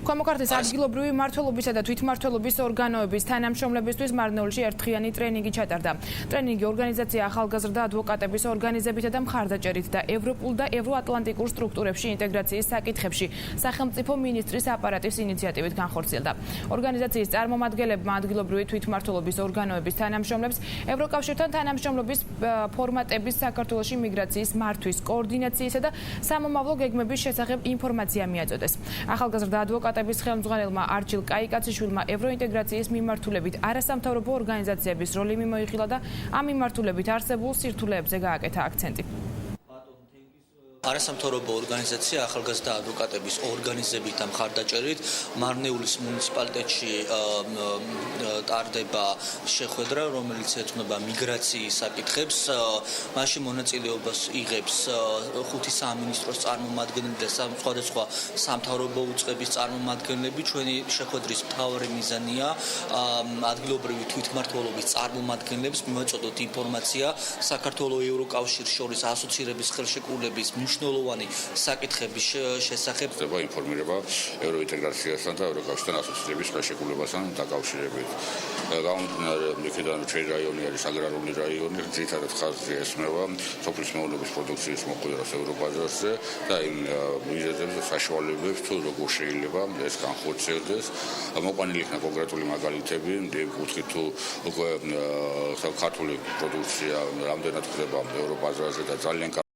ქვემოქართლის ადგილობრივი მმართველობისა და თვითმმართველობის ორგანოების თანამშრომლებისთვის მარნეულში ერთხიანი ტრენინგი ჩატარდა. ტრენინგი ორგანიზაცია ახალგაზრდა ადვოკატების ორგანიზებითა და მხარდაჭერით და ევროპულ და ევროატლანტიკურ სტრუქტურებში ინტეგრაციის საკითხებში სახელმწიფო მინისტრის აპარატის ინიციატივით განხორციელდა. ორგანიზაციის წარმომადგენლებმა ადგილობრივი თვითმმართველობის ორგანოების თანამშრომლებს ევროკავშირთან თანამშრომლობის ფორმატების საქართველოში მიგრაციის მართვის, კოორდინაციისა და სამომავლო გეგმების შესახებ ინფორმაცია მიაწოდეს. ახალგაზრდა ადვოკატების ხელმძღვანელმა არჩილ კაიკაციშვილმა ევროინტეგრაციის მიმართულებით არასამთავრობო ორგანიზაციების როლი მიმოიხილა და ამ მიმართულებით არსებულ სირთულეებზე გააკეთა აქცენტი. არასამთავრობო ორგანიზაცია ახალგაზრდა ადვოკატების ორგანიზებით და მხარდაჭერით მარნეულის მუნიციპალიტეტში ტარდება შეხვედრა, რომელიც ეთმობა მიგრაციის საკითხებს. მასში მონაწილეობას იღებს 5 სამინისტროს წარმომადგენლები და სხვადასხვა სამთავრობო უწყების წარმომადგენლები. ჩვენი შეხვედრის მთავარი მიზანია ადგილობრივი თვითმმართველობის წარმომადგენლებს მივაწოდოთ ინფორმაცია საქართველოს ევროკავშირის შორის ასოცირების ხელშეკრულების მნიშვნელოვანი საკითხების შესახებ. ხდება ინფორმირება ევროინტეგრაციასთან და ევროკავშირთან ასოცირების ხელშეკრულებასთან დაკავშირებით. გამომდინარე იქიდან ჩვენი რაიონი არის აგრარული რაიონი, ძირითადად ხაზი ესმევა სოფლის მეურნეობის პროდუქციის მოყვარას ევრობაზარზე და იმ მიზეზებზე საშუალებებს თუ როგორ შეიძლება ეს განხორციელდეს. მოყვანილი იქნა კონკრეტული მაგალითები, იმ კუთხით თუ უკვე ქართული პროდუქცია რამდენად ხდება ევრობაზარზე და ძალიან